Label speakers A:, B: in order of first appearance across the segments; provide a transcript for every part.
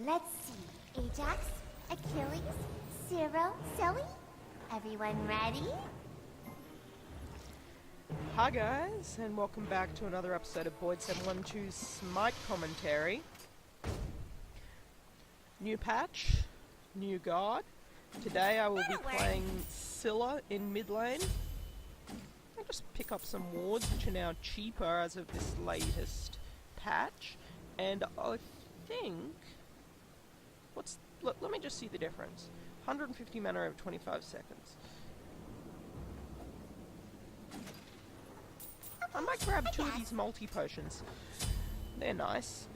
A: Let's see. Ajax, Achilles, Zero, Silly? Everyone ready?
B: Hi guys, and welcome back to another episode of Boyd712's Smite commentary. New patch, new guard. Today I will be playing Scylla in mid lane. I'll just pick up some wards which are now cheaper as of this latest patch. And I think... let me just see the difference. 150 mana over 25 seconds. I might grab two of these multi-potions. They're nice.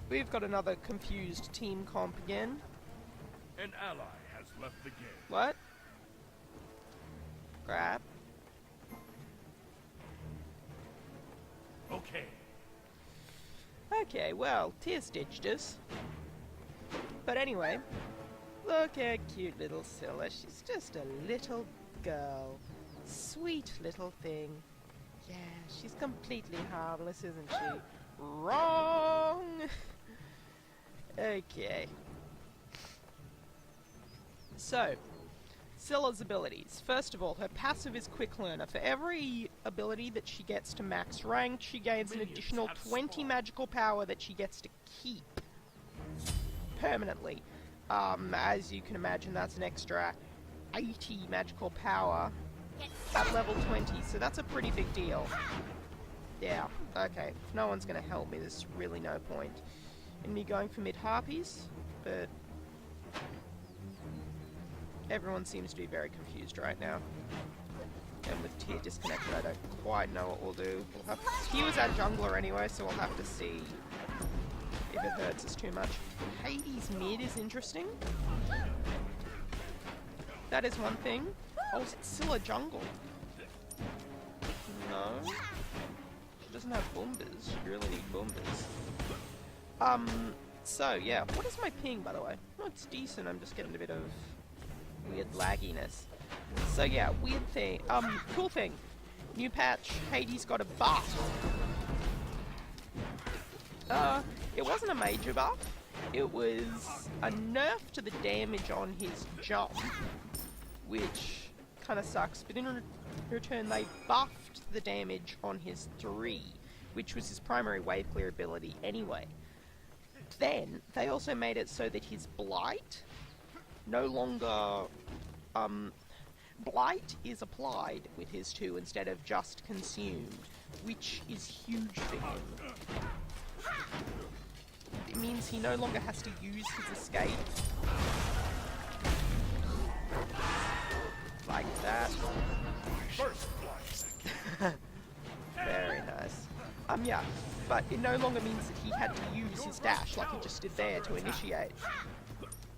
B: We've got another confused team comp again.
C: An ally has left the game.
B: What? Grab.
C: Okay.
B: Okay, well, Tears ditched us. But anyway, look at cute little Scylla. She's just a little girl. Sweet little thing. Yeah, she's completely harmless, isn't she? Wrong! Okay. So, Scylla's abilities. First of all, her passive is Quick Learner. For every ability that she gets to max rank, she gains an additional 20 magical power that she gets to keep permanently. As you can imagine, that's an extra 80 magical power at level 20, so that's a pretty big deal. Yeah, okay. If no one's going to help me, there's really no point in me going for mid-harpies, but everyone seems to be very confused right now. And with tier disconnected, I don't quite know what we'll do. He was our jungler anyway, so we'll have to see if it hurts us too much. Hades mid is interesting. That is one thing. Oh, is it Scylla jungle? No. She doesn't have boombas. She really needs boombas. So yeah, what is my ping, by the way? Oh, it's decent. I'm just getting a bit of weird lagginess. So yeah, weird thing. Cool thing. New patch. Hades got a buff. It wasn't a major buff. It was a nerf to the damage on his jump, which kind of sucks. But in return, they buffed the damage on his 3, which was his primary wave clear ability anyway. Then they also made it so that his blight no longer blight is applied with his 2 instead of just consumed, which is huge for him. It means he no longer has to use his escape like that.
C: First
B: Very nice. Yeah, but it no longer means that he had to use his dash like he just did there to initiate.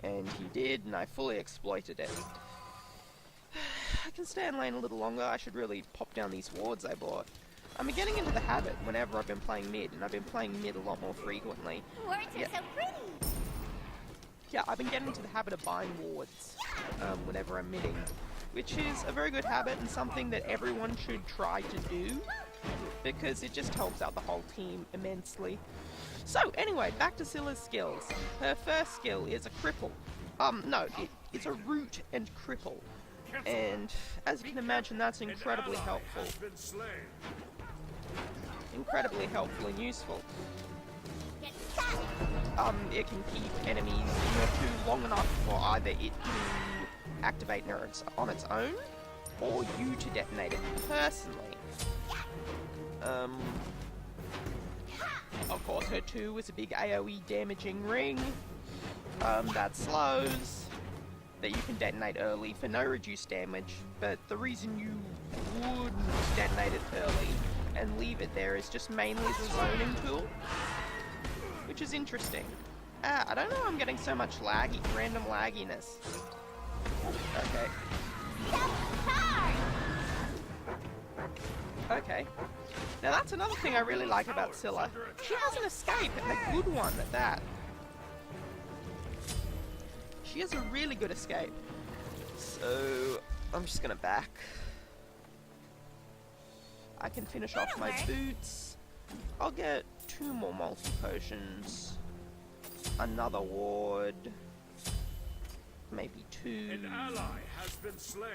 B: And he did, and I fully exploited it. I can stay in lane a little longer. I should really pop down these wards I bought. I'm getting into the habit whenever I've been playing mid, and I've been playing mid a lot more frequently.
A: Words are so pretty.
B: Yeah, I've been getting into the habit of buying wards whenever I'm midding, which is a very good habit and something that everyone should try to do, because it just helps out the whole team immensely. So, anyway, back to Scylla's skills. Her first skill is a cripple. No, it's a root and cripple. And, as you can imagine, that's incredibly helpful. Incredibly helpful and useful. It can keep enemies near 2 long enough for either it to activate on its own, or you to detonate it personally. Of course, her 2 is a big AoE damaging ring that slows, that you can detonate early for no reduced damage, but the reason you wouldn't detonate it early and leave it there is just mainly the zoning tool, which is interesting. I don't know why I'm getting so much random lagginess. Okay. Okay. Now that's another thing I really like about Scylla. She has an escape, and a good one at that. She has a really good escape. So, I'm just gonna back. I can finish off my boots. I'll get 2 2 more multi-potions. Another ward. Maybe 2.
C: An ally has been slain.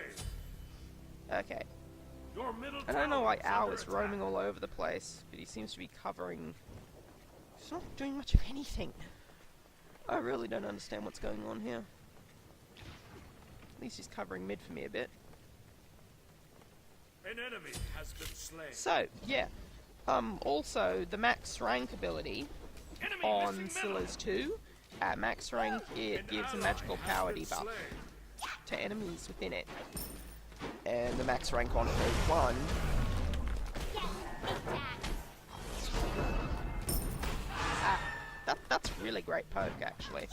B: Okay.
C: Your middle
B: I don't know why
C: tower
B: Owl
C: under
B: is
C: attack.
B: roaming all over the place, but he seems to be covering... He's not doing much of anything. I really don't understand what's going on here. At least he's covering mid for me a bit.
C: An enemy has been slain.
B: So, yeah. Also, the max rank ability
C: Enemy
B: on
C: missing
B: Scylla's 2, at max rank it gives a magical power debuff to enemies within it. And the max rank on Ode 1 that's really great poke, actually.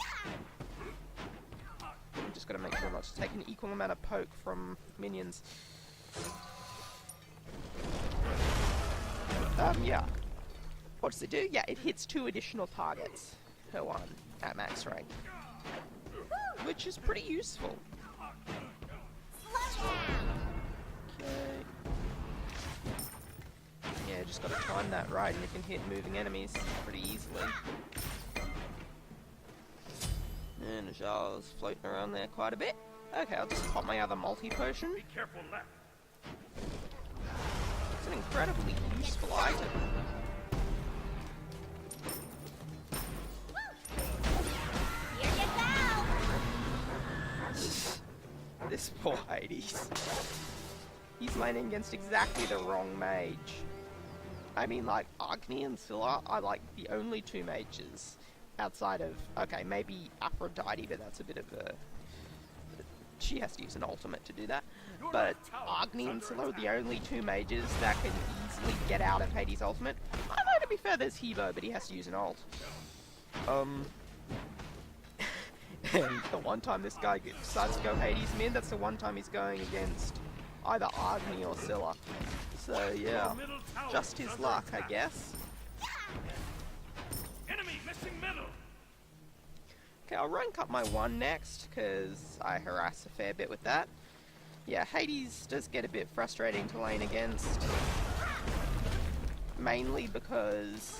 B: I'm just gotta make sure not to take an equal amount of poke from minions. Yeah. What does it do? Yeah, it hits 2 additional targets per one at max rank, which is pretty useful. Okay. Yeah, just gotta time that right and you can hit moving enemies pretty easily. And Jarl's floating around there quite a bit. Okay, I'll just pop my other multi-potion.
C: Be careful left.
B: It's an incredibly useful item.
A: Here you go!
B: This poor Hades. He's laning against exactly the wrong mage. I mean, like, Agni and Scylla are like the only 2 mages outside of, okay, maybe Aphrodite, but that's a bit of a... She has to use an ultimate to do that. But Agni and Scylla are the only 2 mages that can easily get out of Hades' ultimate. I know, to be fair, there's Hebo, but he has to use an ult. And the one time this guy decides to go Hades mid, that's the one time he's going against either Agni or Scylla. So yeah, just his luck, I guess.
C: Enemy missing middle.
B: Okay, I'll rank up my 1 next, because I harass a fair bit with that. Yeah, Hades does get a bit frustrating to lane against. Mainly because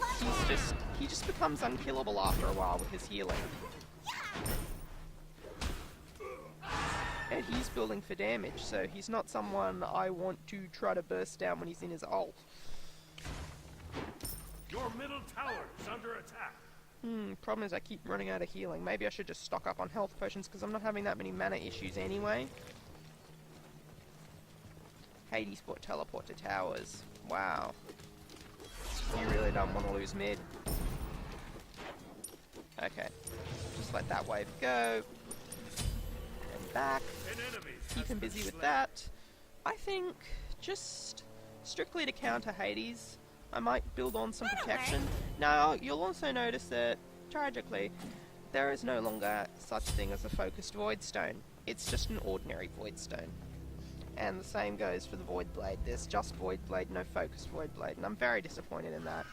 B: he just becomes unkillable after a while with his healing. And he's building for damage, so he's not someone I want to try to burst down when he's in his ult.
C: Your middle tower is under attack.
B: Problem is I keep running out of healing. Maybe I should just stock up on health potions because I'm not having that many mana issues anyway. Hades bought teleport to towers. Wow. You really don't want to lose mid. Okay. Just let that wave go. And back.
C: An enemy
B: Keep him busy with that. I think just strictly to counter Hades, I might build on some protection. Now, you'll also notice that, tragically, there is no longer such thing as a focused Void Stone. It's just an ordinary Void Stone. And the same goes for the Void Blade. There's just Void Blade, no focused Void Blade, and I'm very disappointed in that.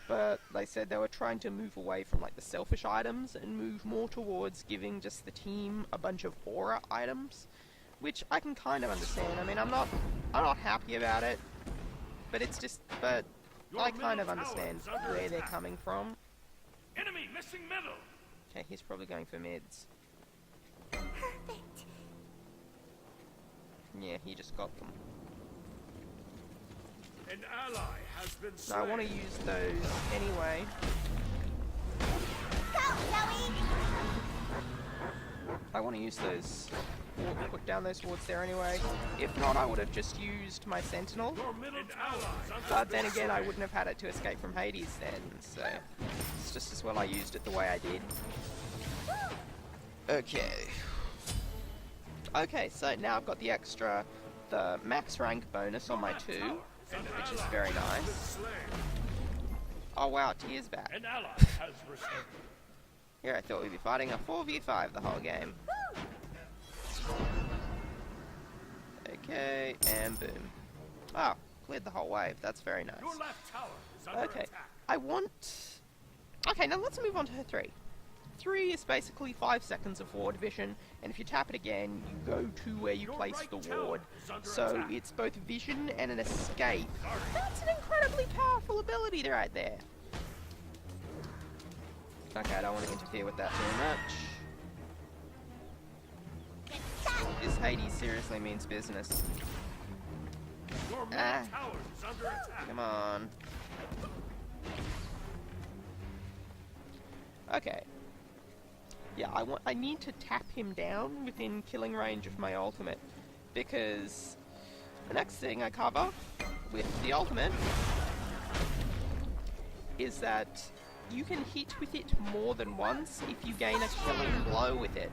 B: But they said they were trying to move away from like the selfish items and move more towards giving just the team a bunch of aura items, which I can kind of understand. I mean, I'm not happy about it, but it's just, but I kind of understand where they're coming from.
C: Enemy missing middle.
B: Okay, he's probably going for mids.
A: Perfect.
B: Yeah, he just got them.
C: An ally has been
B: No,
C: slain.
B: I want to use those anyway.
A: Go, Zoe!
B: I want to use those, put down those wards there anyway. If not, I would have just used my Sentinel.
C: Your middle tower is under
B: But then again, I wouldn't have had it to escape from Hades then, so it's just as well I used it the way I did. Okay. Okay, so now I've got the max rank bonus on my 2, which is very nice.
C: slain.
B: Oh wow, Tier's back.
C: An ally has returned.
B: Here I thought we'd be fighting a 4v5 the whole game. Okay, and boom. Oh, cleared the whole wave, that's very nice.
C: Your left tower is under
B: Okay,
C: attack.
B: I want... Okay, now let's move on to her 3. 3 is basically 5 seconds of ward vision, and if you tap it again, you go to where you
C: Your
B: place
C: right
B: the
C: tower
B: ward.
C: is under
B: So
C: attack.
B: it's both vision and an escape. That's an incredibly powerful ability right there. Okay, I don't want to interfere with that too much. This Hades seriously means business.
C: Your middle
B: Ah.
C: tower is under attack.
B: Come on. Okay. Yeah, I need to tap him down within killing range of my ultimate, because the next thing I cover with the ultimate is that you can hit with it more than once if you gain a killing blow with it.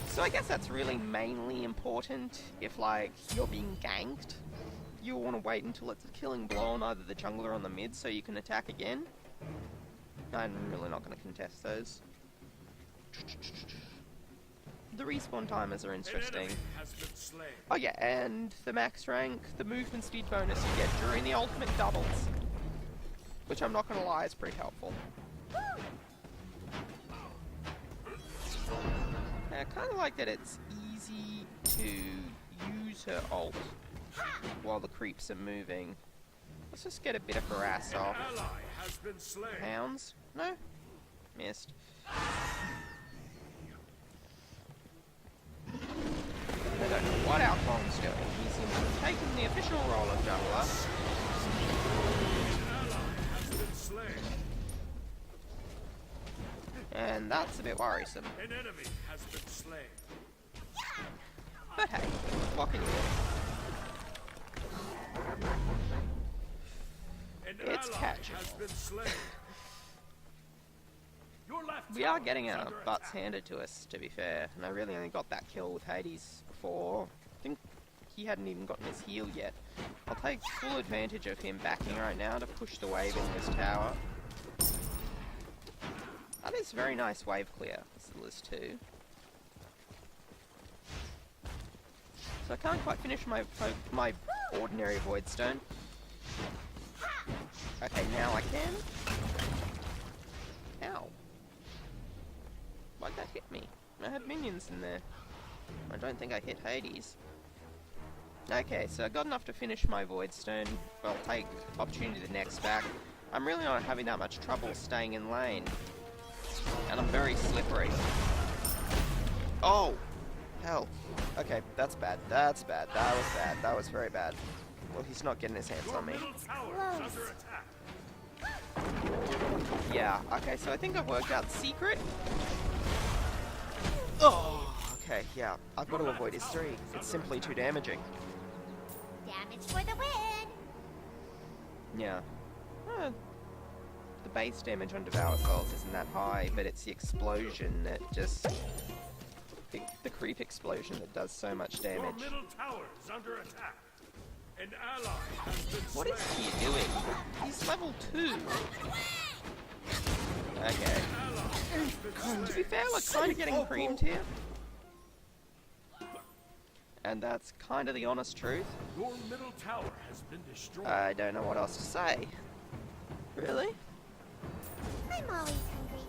B: So I guess that's really mainly important if, like, you're being ganked. You'll want to wait until it's a killing blow on either the jungler or on the mid so you can attack again. I'm really not going to contest those. The respawn timers are
C: An
B: interesting.
C: enemy has been slain.
B: Oh yeah, and the max rank, the movement speed bonus you get during the ultimate doubles. Which I'm not going to lie is pretty helpful. I kind of like that it's easy to use her ult while the creeps are moving. Let's just get a bit of harass
C: An
B: off.
C: ally has been slain.
B: Hounds? No? Missed. I don't know what our Kong's doing. He seems to have taken the official role of jungler.
C: An ally has been slain.
B: And that's a bit worrisome.
C: An enemy has been slain.
B: But hey, what can you do?
C: An
B: It's
C: ally
B: catchable.
C: has been slain. Your left
B: We are
C: tower
B: getting
C: is
B: our
C: under
B: butts
C: attack.
B: handed to us, to be fair. And I really only got that kill with Hades before. I think he hadn't even gotten his heal yet. I'll take full advantage of him backing right now to push the wave in this tower. That is very nice wave clear, Scylla's 2. So I can't quite finish my ordinary Void Stone. Okay, now I can. Ow. Why'd that hit me? I had minions in there. I don't think I hit Hades. Okay, so I got enough to finish my Void Stone. I'll take opportunity the next back. I'm really not having that much trouble staying in lane. And I'm very slippery. Oh! Hell. Okay, that's bad. That's bad. That was bad. That was very bad. Well, he's not getting his hands
C: Your
B: on me.
C: middle tower is under attack.
B: Yeah, okay, so I think I've worked out the secret. Oh, okay, yeah. I've got to avoid his 3. It's simply too damaging.
A: Damage for the win.
B: Yeah. The base damage on Devour Souls isn't that high, but it's the explosion that just... The creep explosion that does so much
C: Your
B: damage.
C: middle tower is under attack. An ally has been
B: What
C: slain.
B: is he doing? He's level 2. Okay. To be fair, we're kind of getting creamed here. And that's kind of the honest truth.
C: Your middle tower has been destroyed.
B: I don't know what else to say. Really?
A: I'm always hungry.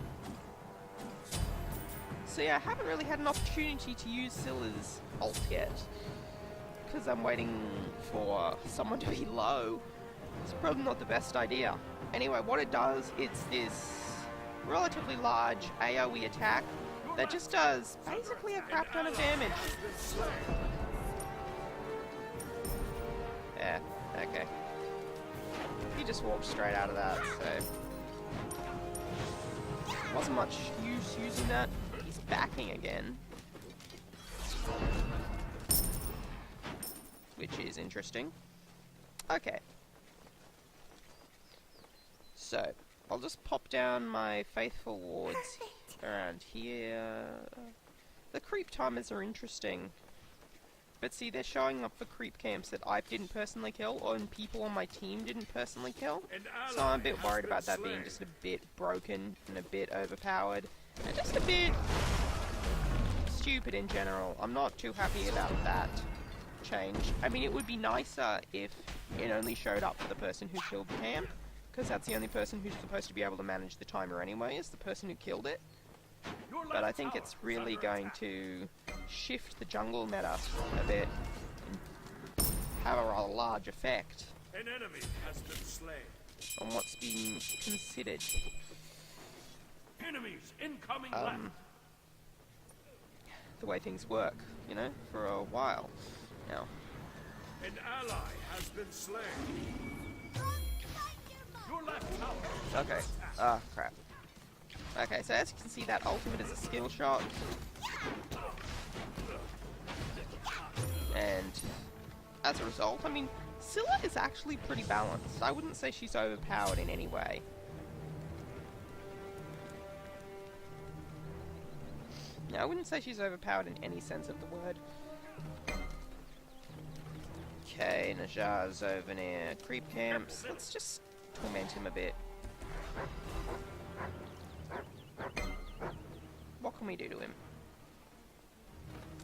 B: So yeah, I haven't really had an opportunity to use Scylla's ult yet. Because I'm waiting for someone to be low. It's probably not the best idea. Anyway, what it does, it's this relatively large AoE attack that just does basically a crap ton of damage. Yeah, okay. He just walked straight out of that, so... Wasn't much use using that. He's backing again. Which is interesting. Okay. So, I'll just pop down my faithful wards around here. The creep timers are interesting. But see, they're showing up for creep camps that I didn't personally kill, or people on my team didn't personally kill. So I'm a bit worried about that being just a bit broken and a bit overpowered. And just a bit stupid in general. I'm not too happy about that change. I mean, it would be nicer if it only showed up for the person who killed the camp, because that's the only person who's supposed to be able to manage the timer anyway, is the person who killed it. But I think it's really going to shift the jungle meta a bit and have a rather large effect
C: An enemy has been slain.
B: on what's being considered.
C: Enemies incoming left.
B: The way things work, you know, for a while now.
C: An ally has been slain. Your left tower.
B: Okay. Ah, crap. Okay, so as you can see, that ultimate is a skill shot. And as a result, I mean, Scylla is actually pretty balanced. I wouldn't say she's overpowered in any way. No, I wouldn't say she's overpowered in any sense of the word. Okay, Najar's over near creep camps. Let's just torment him a bit. What can we do to him?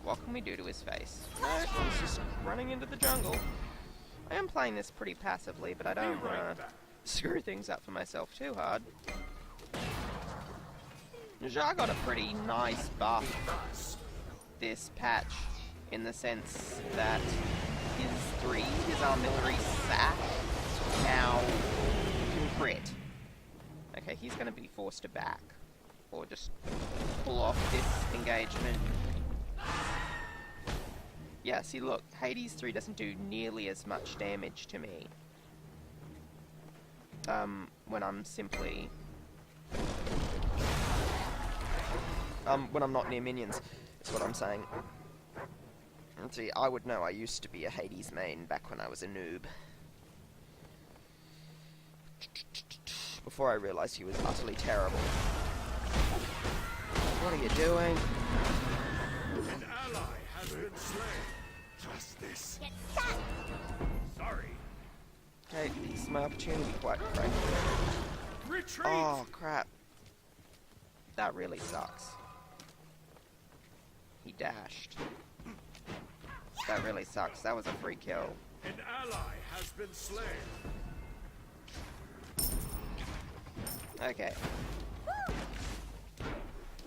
B: What can we do to his face? No, he's just running into the jungle. I am playing this pretty passively, but I don't want to screw things up for myself too hard. Najar got a pretty nice buff this patch, in the sense that his armillary sash now can crit. Okay, he's going to be forced to back, or just pull off this engagement. Yeah, see look, Hades 3 doesn't do nearly as much damage to me when I'm simply when I'm not near minions, is what I'm saying. And see, I would know, I used to be a Hades main back when I was a noob. Before I realised he was utterly terrible. What are you doing?
C: An ally has been slain. Justice.
A: Get set!
C: Sorry.
B: Okay, this is my opportunity, quite frankly.
C: Retreat.
B: Oh, crap. That really sucks. He dashed. That really sucks. That was a free kill.
C: An ally has been slain.
B: Okay,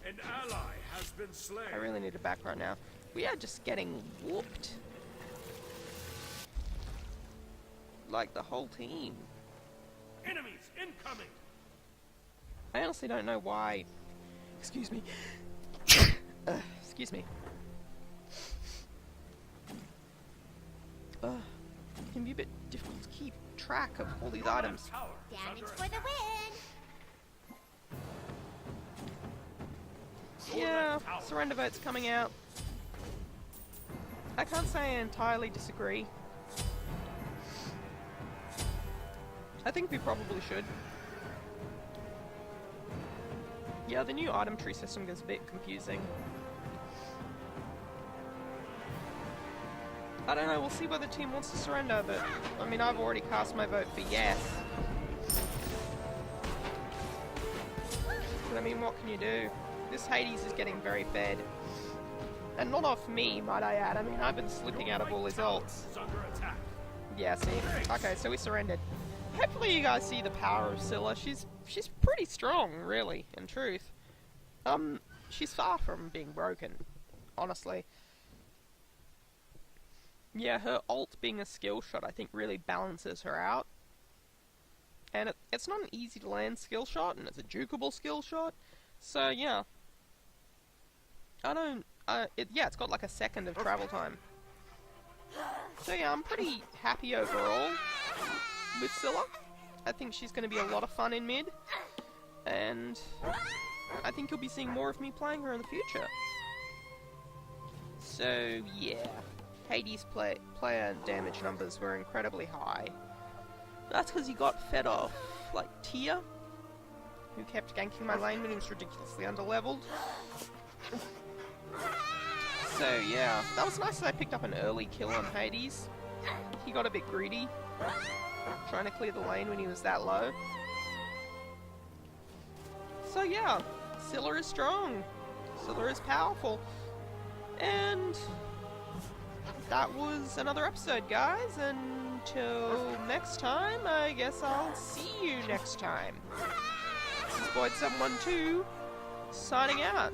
C: An ally has been slain.
B: I really need to back right now. We are just getting whooped. Like the whole team.
C: Enemies incoming.
B: I honestly don't know why. Excuse me. Excuse me. It can be a bit difficult to keep track of all these items.
C: Tower is
A: Damage
C: under
A: for the
C: attack.
A: win!
B: Yeah, surrender vote's coming out. I can't say I entirely disagree. I think we probably should. Yeah, the new item tree system gets a bit confusing. I don't know, we'll see whether the team wants to surrender, but I mean, I've already cast my vote for yes. But I mean, what can you do? This Hades is getting very fed. And not off me, might I add. I mean, I've been slipping out of all his ults.
C: Is under attack.
B: Yeah, see? Okay, so we surrendered. Hopefully you guys see the power of Scylla. She's pretty strong, really, in truth. She's far from being broken, honestly. Yeah, her ult being a skill shot, I think, really balances her out. And it's not an easy to land skill shot, and it's a jukeable skill shot. So, yeah. It's got like a second of travel time. So yeah, I'm pretty happy overall with Scylla. I think she's going to be a lot of fun in mid. And I think you'll be seeing more of me playing her in the future. So, yeah. Hades' player damage numbers were incredibly high. That's because he got fed off, like, Tia, who kept ganking my lane when he was ridiculously underleveled. So, yeah. That was nice that I picked up an early kill on Hades. He got a bit greedy, trying to clear the lane when he was that low. So, yeah. Scylla is strong. Scylla is powerful. And that was another episode, guys. Until next time, I guess I'll see you next time. This is Boyd712, signing out.